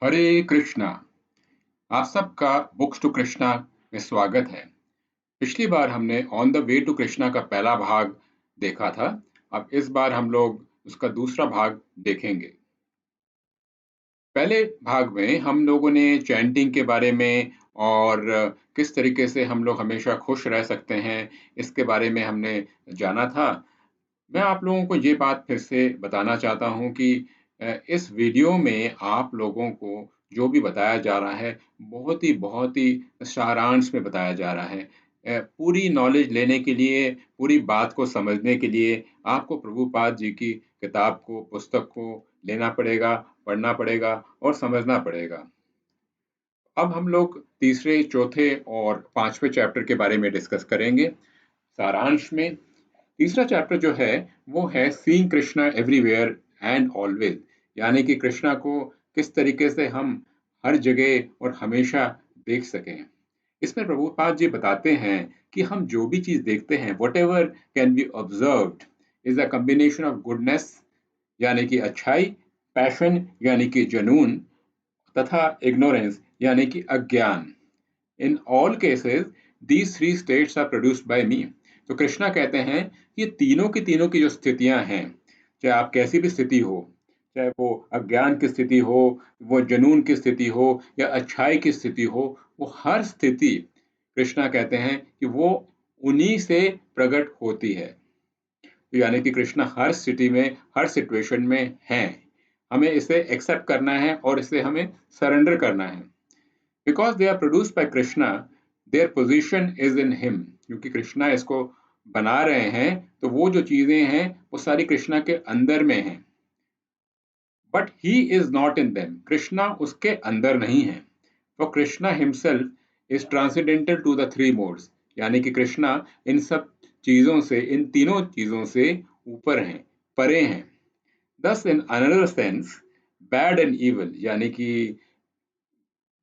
हरे कृष्णा। आप सबका books to Krishna में स्वागत है। पिछली बार हमने on the way to Krishna का पहला भाग देखा था। अब इस बार हम लोग उसका दूसरा भाग देखेंगे। पहले भाग में हम लोगों ने चैंटिंग के बारे में और किस तरीके से हम लोग हमेशा खुश रह सकते हैं इसके बारे में हमने जाना था। मैं आप लोगों को ये बात फिर से बताना चाहता हूँ कि इस वीडियो में आप लोगों को जो भी बताया जा रहा है बहुत ही सारांश में बताया जा रहा है। पूरी नॉलेज लेने के लिए, पूरी बात को समझने के लिए आपको प्रभुपाद जी की किताब को, पुस्तक को लेना पड़ेगा, पढ़ना पड़ेगा और समझना पड़ेगा। अब हम लोग तीसरे, चौथे और पांचवें चैप्टर के बारे में डिस्कस करेंगे। सारांश में तीसरा चैप्टर जो है वो है seeing Krishna everywhere and always, यानी कि कृष्णा को किस तरीके से हम हर जगह और हमेशा देख सकें। इसमें प्रभुपाद जी बताते हैं कि हम जो भी चीज देखते हैं, what ever can be observed is a combination of goodness यानी कि अच्छाई, पैशन यानी कि जुनून, तथा इग्नोरेंस यानी कि अज्ञान। In all cases these three states are produced by me. तो कृष्णा कहते हैं ये तीनों की जो स्थितियां हैं, चाहे आप कैसी भी स्थिति हो, चाहे वो अज्ञान की स्थिति हो, वो जुनून की स्थिति हो या अच्छाई की स्थिति हो, वो हर स्थिति कृष्णा कहते हैं कि वो उन्हीं से प्रकट होती है। तो यानी कि कृष्णा हर स्थिति में, हर सिचुएशन में हैं। हमें इसे एक्सेप्ट करना है और इसे हमें सरेंडर करना है। Because they are produced by Krishna, their position is in him. क्योंकि कृष्णा इसको बना रहे हैं तो वो जो चीजें हैं वो सारी कृष्णा के अंदर में हैं। But he is not in them, Krishna उसके अंदर नहीं है। For Krishna himself is transcendental to the three modes, यानी कि कृष्णा इन सब चीजों से, इन तीनों चीजों से ऊपर हैं, परे हैं। दस in another sense bad and evil, यानी कि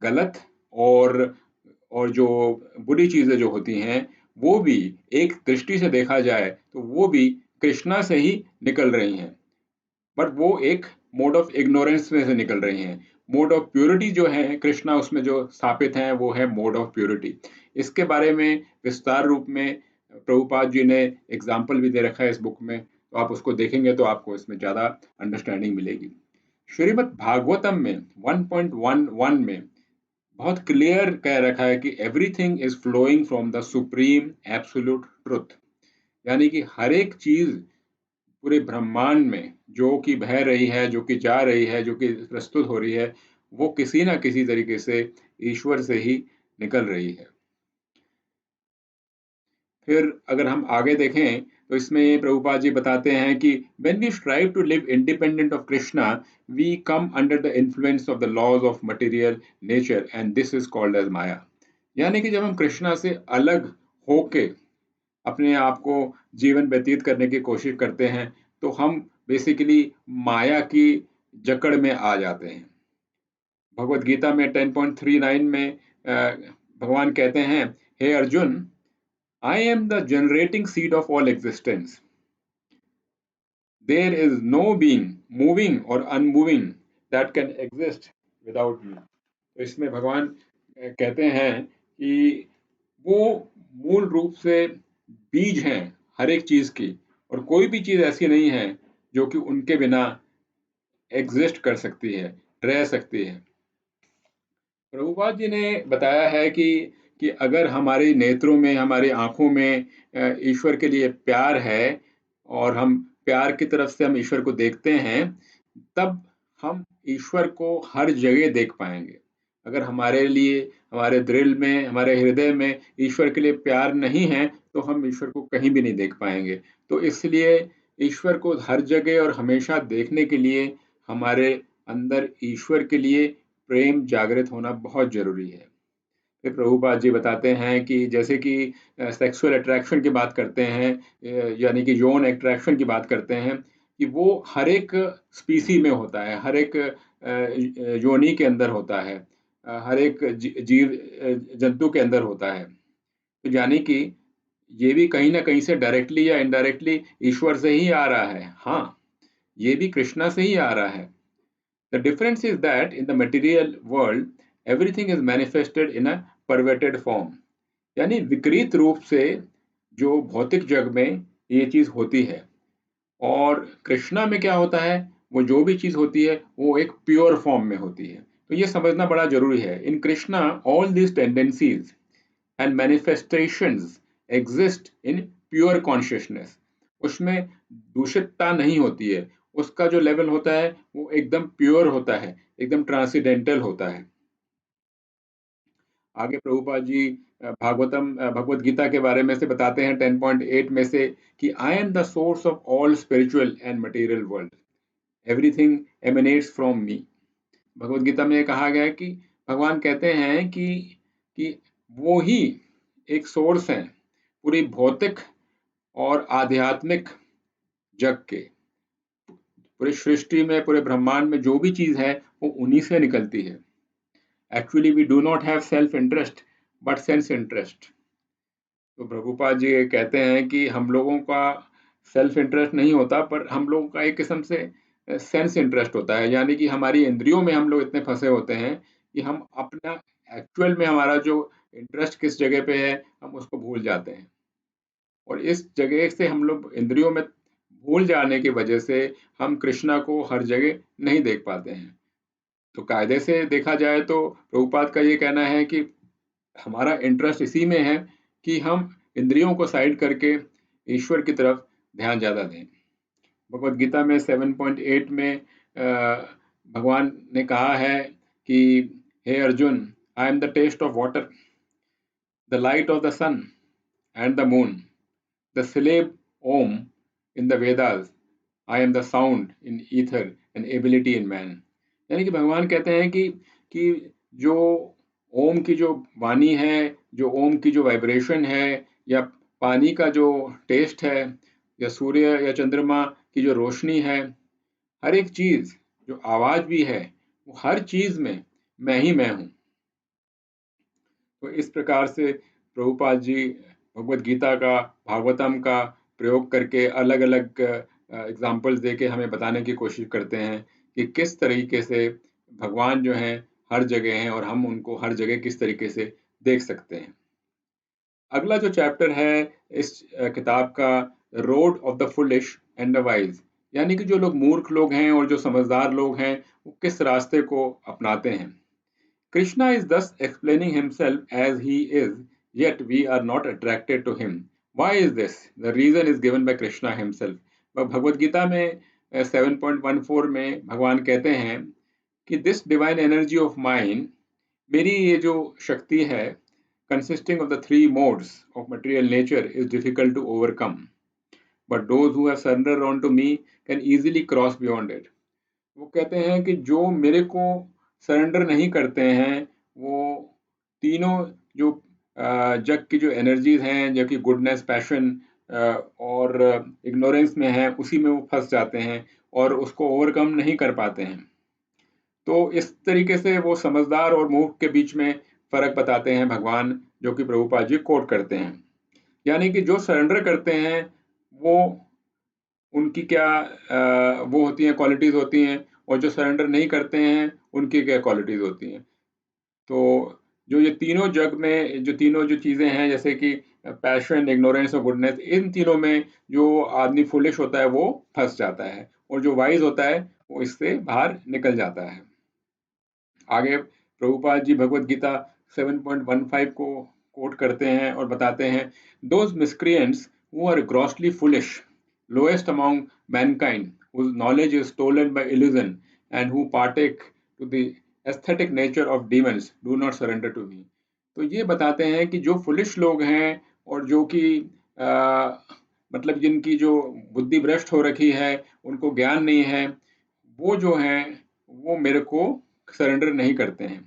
गलत और जो बुरी चीजें जो होती हैं वो भी एक दृष्टि से देखा जाए तो वो भी कृष्णा से ही निकल रही हैं। बट वो एक मोड ऑफ इग्नोरेंस में से निकल रही हैं। मोड ऑफ प्योरिटी जो है कृष्णा उसमें जो स्थापित है वो है मोड ऑफ प्योरिटी। इसके बारे में विस्तार रूप में प्रभुपाद जी ने एग्जाम्पल भी दे रखा है इस बुक में, तो आप उसको देखेंगे तो आपको इसमें ज्यादा अंडरस्टैंडिंग मिलेगी। श्रीमद् भागवतम में 1.11 में बहुत क्लियर कह रखा है कि everything is flowing from the supreme absolute truth, यानी कि हर एक चीज पूरे ब्रह्मांड में जो कि बह रही है, जो कि जा रही है, जो कि प्रस्तुत हो रही है, वो किसी ना किसी तरीके से ईश्वर से ही निकल रही है। फिर अगर हम आगे देखें तो इसमें प्रभुपाद जी बताते हैं कि when we strive to live independent of Krishna, we come under the influence of the laws of material nature and this is called as Maya। यानी कि जब हम कृष्णा से अलग होके अपने आप को जीवन व्यतीत करने की कोशिश करते हैं तो हम बेसिकली माया की जकड़ में आ जाते हैं। भगवत गीता में 10.39 में भगवान कहते हैं, हे Arjun, I am the generating seed of all existence. There is no being, moving or unmoving, that can exist without me। तो इसमें भगवान कहते हैं कि वो मूल रूप से बीज हैं हर एक चीज की, और कोई भी चीज ऐसी नहीं है जो कि उनके बिना एग्जिस्ट कर सकती है, रह सकती है। प्रभुपाद जी ने बताया है कि अगर हमारे नेत्रों में, हमारी आंखों में ईश्वर के लिए प्यार है और हम प्यार की तरफ से हम ईश्वर को देखते हैं, तब हम ईश्वर को हर जगह देख पाएंगे। अगर हमारे लिए, हमारे दिल में, हमारे हृदय में ईश्वर के लिए प्यार नहीं है तो हम ईश्वर को कहीं भी नहीं देख पाएंगे। तो इसलिए ईश्वर को हर जगह और हमेशा देखने के लिए हमारे अंदर ईश्वर के लिए प्रेम जागृत होना बहुत जरूरी है। फिर प्रभुपाद जी बताते हैं कि जैसे कि सेक्सुअल अट्रैक्शन की बात करते हैं, यानी कि यौन अट्रैक्शन की बात करते हैं, कि वो हर एक स्पीसी में होता है, हर एक योनि के अंदर होता है, हर एक जीव जंतु के अंदर होता है। तो यानी कि ये भी कहीं ना कहीं से डायरेक्टली या इनडायरेक्टली ईश्वर से ही आ रहा है। हाँ, ये भी कृष्णा से ही आ रहा है। The difference is that in the material world, everything is manifested in a perverted form. यानी विकृत रूप से जो भौतिक जग में ये चीज होती है, और कृष्णा में क्या होता है, वो जो भी चीज होती है वो एक प्योर फॉर्म में होती है। तो ये समझना बड़ा जरूरी है। In Krishna all these tendencies and manifestations exist in pure consciousness. उसमें दूषितता नहीं होती है, उसका जो लेवल होता है वो एकदम प्योर होता है, एकदम ट्रांसीडेंटल होता है। आगे प्रभुपाद जी भगवत गीता के बारे में से बताते हैं 10.8 में से कि I am the source of all spiritual and material world, everything emanates from me. Bhagavad Gita में कहा गया है कि भगवान कहते हैं कि वो ही एक सोर्स है पूरी भौतिक और आध्यात्मिक जग के। पूरी सृष्टि में, पूरे ब्रह्मांड में जो भी चीज है वो उन्हीं से निकलती है। Actually we do not have self interest but sense interest. तो प्रभुपाद जी कहते हैं कि हम लोगों का सेल्फ इंटरेस्ट नहीं होता, पर हम लोगों का एक किस्म से सेंस इंटरेस्ट होता है। यानी कि हमारी इंद्रियों में हम लोग इतने फंसे होते हैं कि हम अपना एक्चुअल में हमारा जो इंटरेस्ट किस जगह पे है हम उसको भूल जाते हैं। और इस जगह से हम लोग इंद्रियों में भूल जाने की वजह से हम कृष्णा को हर जगह नहीं देख पाते हैं। तो कायदे से देखा जाए तो प्रभुपाद का ये कहना है कि हमारा इंटरेस्ट इसी में है कि हम इंद्रियों को साइड करके ईश्वर की तरफ ध्यान ज्यादा दें। भगवत गीता में 7.8 में भगवान ने कहा है कि हे Arjun, I am the taste of water, the light of the sun and the moon, the syllable Om in the Vedas, I am the sound in ether and ability in man. यानी कि भगवान कहते हैं कि जो ओम की जो वाणी है, जो ओम की जो वाइब्रेशन है, या पानी का जो टेस्ट है, या सूर्य या चंद्रमा की जो रोशनी है, हर एक चीज, जो आवाज भी है, वो हर चीज में मैं ही मैं हूँ। तो इस प्रकार से प्रभुपाद जी भगवत गीता का, भागवतम का प्रयोग करके अलग अलग एग्जाम्पल्स दे के हमें बताने की कोशिश करते हैं कि किस तरीके से भगवान जो हैं हर जगह हैं और हम उनको हर जगह किस तरीके से देख सकते हैं। अगला जो चैप्टर है इस किताब का, road of the foolish and the wise, यानी कि जो लोग मूर्ख लोग हैं और जो समझदार लोग हैं वो किस रास्ते को अपनाते हैं। Krishna is thus explaining himself as he is, yet we are not attracted to him. Why is this? The reason is given by Krishna himself. भगवत गीता में 7.14 में भगवान कहते हैं कि this divine energy of mind, मेरी ये जो शक्ति है, consisting of the three modes of material nature, is difficult to overcome. But those who have surrendered unto me can easily cross beyond it. वो कहते हैं कि जो मेरे को सरेंडर नहीं करते हैं, वो तीनों जो जग की जो एनर्जीज हैं, जो कि गुडनेस, पैशन और इग्नोरेंस में है, उसी में वो फंस जाते हैं और उसको ओवरकम नहीं कर पाते हैं। तो इस तरीके से वो समझदार और मूर्ख के बीच में फर्क बताते हैं भगवान, जो कि प्रभुपाद जी कोट करते हैं। यानी कि जो सरेंडर करते हैं वो, उनकी क्या वो होती हैं, क्वालिटीज होती हैं, और जो सरेंडर नहीं करते हैं उनकी क्या क्वालिटीज होती हैं। तो जो ये तीनों जग में जो तीनों जो चीजें हैं, जैसे कि पैशन, इग्नोरेंस और गुडनेस, इन तीनों में जो आदमी फुलिश होता है वो फंस जाता है, और जो वाइज होता है वो इससे बाहर निकल जाता है। आगे प्रभुपाद जी भगवत गीता 7.15 को कोट करते हैं और बताते हैं, those miscreants who are grossly foolish, lowest among mankind, whose knowledge is stolen by illusion, and who partake to the aesthetic nature of demons, do not surrender to me. तो ये बताते हैं कि जो फुलिश लोग हैं और जो कि मतलब जिनकी जो बुद्धि भ्रष्ट हो रखी है, उनको ज्ञान नहीं है, वो जो हैं वो मेरे को सरेंडर नहीं करते हैं,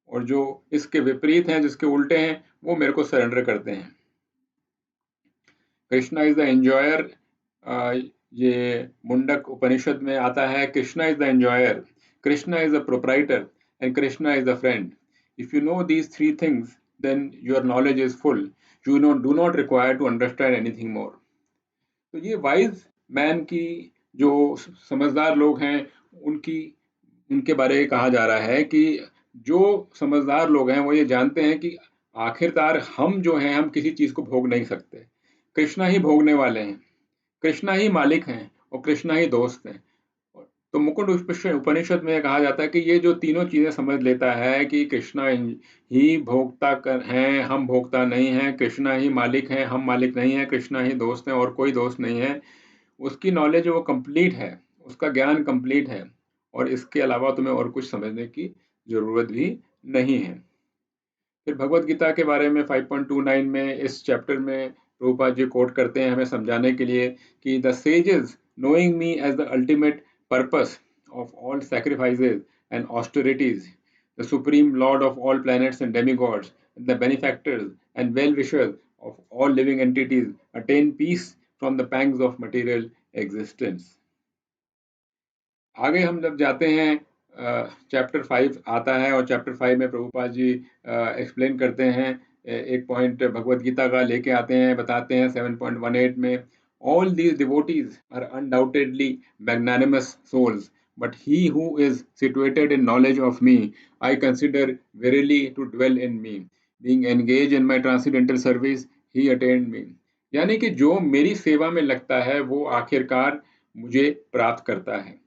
और जो इसके विपरीत हैं, जिसके उल्टे हैं, वो मेरे को सरेंडर करते हैं। कृष्णा इज द एंजॉयर, ये मुंडक उपनिषद में आता है, Krishna is the enjoyer, Krishna is the proprietor and Krishna is the friend. If you know these three things then your knowledge is full, you know do not require to understand anything more. तो ये wise man की, जो समझदार लोग हैं, उनकी उनके बारे में कहा जा रहा है कि जो समझदार लोग हैं वो ये जानते हैं कि आखिरकार हम जो हैं हम किसी चीज़ को भोग नहीं सकते। कृष्णा ही भोगने वाले हैं, कृष्णा ही मालिक हैं और कृष्णा ही दोस्त हैं। तो मुकुंड उपनिषद में कहा जाता है कि ये जो तीनों चीज़ें समझ लेता है कि कृष्णा ही भोक्ता कर हैं, हम भोक्ता नहीं हैं, कृष्णा ही मालिक हैं, हम मालिक नहीं हैं, कृष्णा ही दोस्त हैं और कोई दोस्त नहीं है, उसकी नॉलेज वो कंप्लीट है, उसका ज्ञान कंप्लीट है और इसके अलावा तुम्हें और कुछ समझने की ज़रूरत भी नहीं है। फिर भगवत गीता के बारे में 5.29 में इस चैप्टर में प्रभुपाद जी कोट करते हैं हमें समझाने के लिए कि the sages knowing me as the ultimate purpose of all sacrifices and austerities, the supreme lord of all planets and demigods, the benefactors and well-wishers of all living entities, attain peace from the pangs of material existence. आगे हम जब जाते हैं chapter 5 आता है और chapter 5 में Prabhupada ji explain करते हैं, एक पॉइंट भगवत गीता का लेके आते हैं, बताते हैं 7.18 में, all these devotees are undoubtedly magnanimous souls, but he who is situated in knowledge of me I consider verily to dwell in me, being engage in my transcendental service he attend me. यानी कि जो मेरी सेवा में लगता है वो आखिरकार मुझे प्राप्त करता है।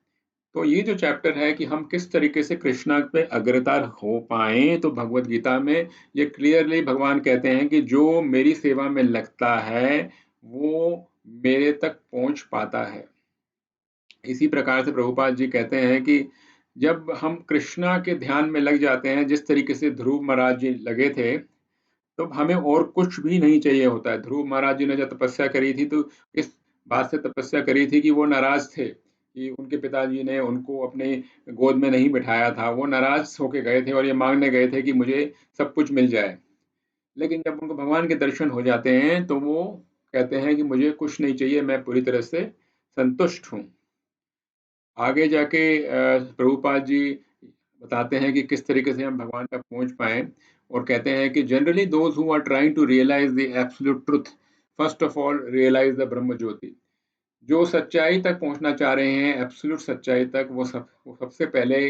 तो ये जो चैप्टर है कि हम किस तरीके से कृष्णा पे अग्रसर हो पाएं, तो भगवत गीता में ये क्लियरली भगवान कहते हैं कि जो मेरी सेवा में लगता है वो मेरे तक पहुंच पाता है। इसी प्रकार से प्रभुपाद जी कहते हैं कि जब हम कृष्णा के ध्यान में लग जाते हैं, जिस तरीके से ध्रुव महाराज जी लगे थे, तो हमें और कुछ भी नहीं चाहिए होता है। ध्रुव महाराज जी ने जब तपस्या करी थी तो इस बात से तपस्या करी थी कि वो नाराज थे कि उनके पिताजी ने उनको अपने गोद में नहीं बिठाया था। वो नाराज होके गए थे और ये मांगने गए थे कि मुझे सब कुछ मिल जाए। लेकिन जब उनको भगवान के दर्शन हो जाते हैं तो वो कहते हैं कि मुझे कुछ नहीं चाहिए, मैं पूरी तरह से संतुष्ट हूँ। आगे जाके प्रभुपाद जी बताते हैं कि किस तरीके से हम भगवान तक पहुंच पाए और कहते हैं कि generally those who are trying to realise the absolute truth first of all realise the brahmajyoti. जो सच्चाई तक पहुंचना चाह रहे हैं, एब्सोल्यूट सच्चाई तक, वो सबसे पहले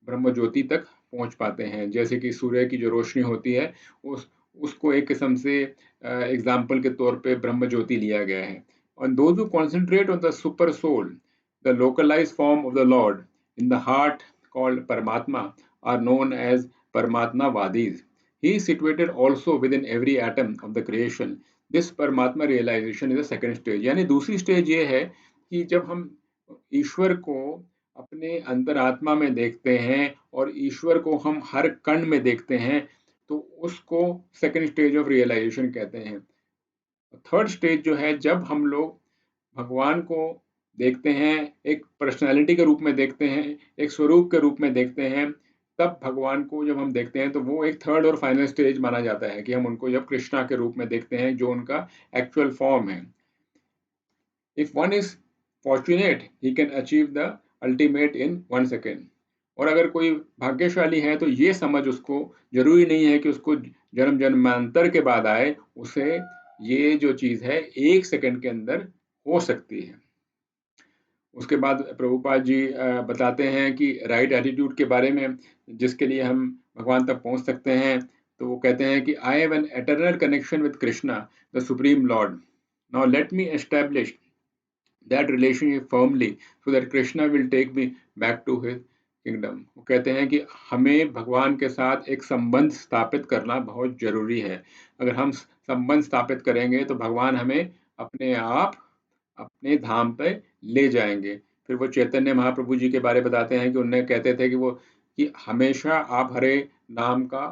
ब्रह्म ज्योति तक पहुंच पाते हैं। जैसे कि सूर्य की जो रोशनी होती है उसको एक किस्म से एग्जाम्पल के तौर पे ब्रह्म ज्योति लिया गया है। और those who concentrate on the super soul, the localised form of the lord in the heart called Paramatma, are known as Paramatmavadis. He is situated also within every atom of the creation. This Paramatma realization is the second stage. यानी दूसरी stage ये है कि जब हम ईश्वर को अपने अंतरात्मा में देखते हैं और ईश्वर को हम हर कण में देखते हैं, तो उसको सेकंड स्टेज ऑफ रियलाइजेशन कहते हैं। थर्ड स्टेज जो है, जब हम लोग भगवान को देखते हैं, एक पर्सनैलिटी के रूप में देखते हैं, एक स्वरूप के रूप में देखते हैं, तब भगवान को जब हम देखते हैं तो वो एक थर्ड और फाइनल स्टेज माना जाता है कि हम उनको जब कृष्णा के रूप में देखते हैं जो उनका एक्चुअल फॉर्म है। If one is fortunate he can achieve the ultimate in 1 second. और अगर कोई भाग्यशाली है तो ये समझ उसको, जरूरी नहीं है कि उसको जन्म जन्मांतर के बाद आए, उसे ये जो चीज़ है 1 सेकेंड के अंदर हो सकती है। उसके बाद प्रभुपाद जी बताते हैं कि राइट एटीट्यूड के बारे में, जिसके लिए हम भगवान तक पहुंच सकते हैं। तो वो कहते हैं कि I have an eternal connection with Krishna the supreme lord, now let me establish that relationship firmly so that Krishna will take me back to his kingdom. वो कहते हैं कि हमें भगवान के साथ एक संबंध स्थापित करना बहुत जरूरी है। अगर हम संबंध स्थापित करेंगे तो भगवान हमें अपने आप अपने धाम पे ले जाएंगे। फिर वो चैतन्य महाप्रभु जी के बारे बताते हैं कि उन्हें कहते थे कि वो कि हमेशा आप हरे नाम का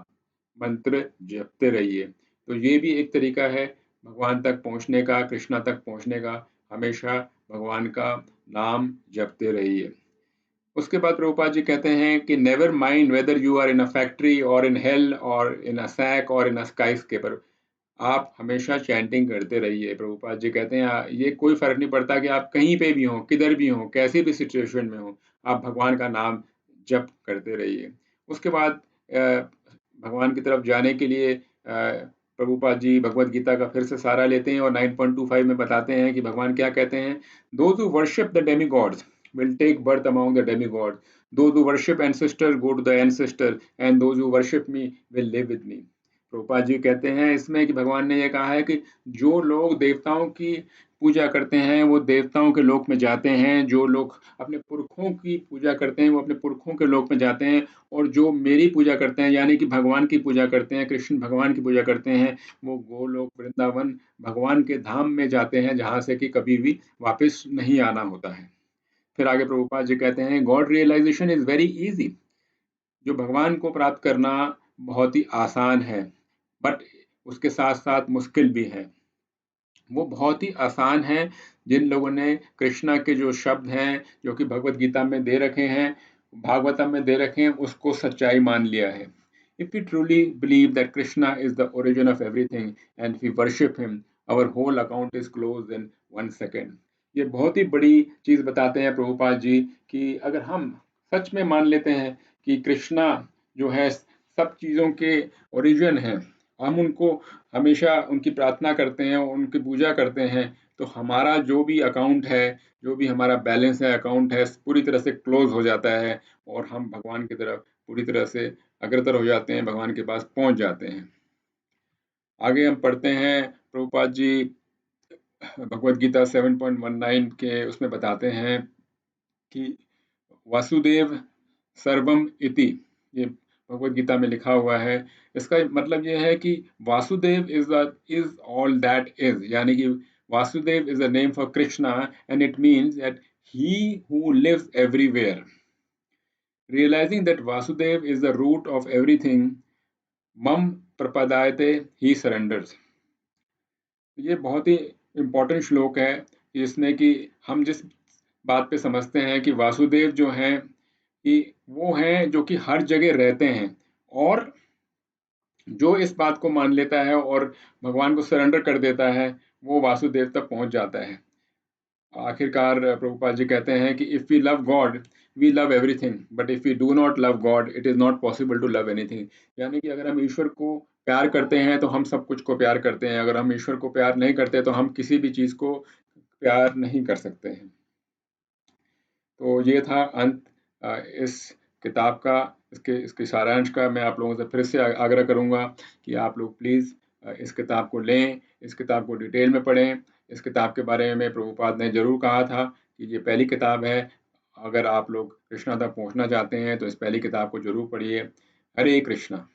मंत्र जपते रहिए। तो ये भी एक तरीका है भगवान तक पहुंचने का, कृष्णा तक पहुंचने का, हमेशा भगवान का नाम जपते रहिए। उसके बाद प्रभुपाद जी कहते हैं कि never mind whether you are in a factory और इन हेल और इन अ सैक और इन अ स्काई स्केपर, आप हमेशा चैंटिंग करते रहिए। प्रभुपाद जी कहते हैं ये कोई फर्क नहीं पड़ता कि आप कहीं पे भी हों, किधर भी हों, कैसी भी सिचुएशन में हो, आप भगवान का नाम जप करते रहिए। उसके बाद भगवान की तरफ जाने के लिए प्रभुपाद जी भगवत गीता का फिर से सहारा लेते हैं और 9.25 में बताते हैं कि भगवान क्या कहते हैं। Those who worship the Demi God's will take birth among the demigods. Those who worship ancestor go to the ancestor, and those who worship me will live with me. Prabhupada ji कहते हैं इसमें कि भगवान ने ये कहा है कि जो लोग देवताओं की पूजा करते हैं वो देवताओं के लोक में जाते हैं, जो लोग अपने पुरखों की पूजा करते हैं वो अपने पुरखों के लोक में जाते हैं, और जो मेरी पूजा करते हैं यानी कि भगवान की पूजा करते हैं, कृष्ण भगवान की पूजा करते हैं, वो गोलोक वृंदावन भगवान के धाम में जाते हैं, जहाँ से कि कभी भी वापस नहीं आना होता है। फिर आगे प्रभुपाद जी कहते हैं God realisation is very easy. जो भगवान को प्राप्त करना बहुत ही आसान है, बट उसके साथ साथ मुश्किल भी है। वो बहुत ही आसान है जिन लोगों ने कृष्णा के जो शब्द हैं जो कि भगवत गीता में दे रखे हैं, भागवतम में दे रखे हैं, उसको सच्चाई मान लिया है। If we truly believe that Krishna is the origin of everything and if we worship him, our whole account is closed in 1 second. ये बहुत ही बड़ी चीज बताते हैं प्रभुपाद जी कि अगर हम सच में मान लेते हैं कि कृष्णा जो है सब चीजों के ओरिजिन है, हम उनको हमेशा उनकी प्रार्थना करते हैं, उनकी पूजा करते हैं, तो हमारा जो भी अकाउंट है, जो भी हमारा बैलेंस है, अकाउंट है, पूरी तरह से क्लोज हो जाता है और हम भगवान की तरफ पूरी तरह से अग्रसर हो जाते हैं, भगवान के पास पहुंच जाते हैं। आगे हम पढ़ते हैं प्रभुपाद जी भगवत गीता 7.19 के उसमें बताते हैं कि वासुदेव सर्वम इति, ये भगवत गीता में लिखा हुआ है। इसका मतलब ये है कि Vasudeva is all that is, यानी कि Vasudeva is a name for Krishna and it means that he who lives everywhere. Realising that Vasudeva is the root of everything, मम प्रपदायते ही सरेंडर्स। ये बहुत ही इम्पोर्टेंट श्लोक है जिसमें कि हम जिस बात पे समझते हैं कि वासुदेव जो हैं कि वो हैं जो कि हर जगह रहते हैं, और जो इस बात को मान लेता है और भगवान को सरेंडर कर देता है वो वासुदेव तक पहुंच जाता है। आखिरकार प्रभुपाद जी कहते हैं कि if we love God we love everything, but if we do not love God it is not possible to love anything. यानी कि अगर हम ईश्वर को प्यार करते हैं तो हम सब कुछ को प्यार करते हैं, अगर हम ईश्वर को प्यार नहीं करते तो हम किसी भी चीज को प्यार नहीं कर सकते हैं। तो ये था अंत इस किताब का, इसके सारांश का। मैं आप लोगों से फिर से आग्रह करूंगा कि आप लोग प्लीज़ इस किताब को लें, इस किताब को डिटेल में पढ़ें। इस किताब के बारे में प्रभुपाद ने ज़रूर कहा था कि ये पहली किताब है। अगर आप लोग कृष्णा तक पहुंचना चाहते हैं तो इस पहली किताब को ज़रूर पढ़िए। हरे कृष्णा।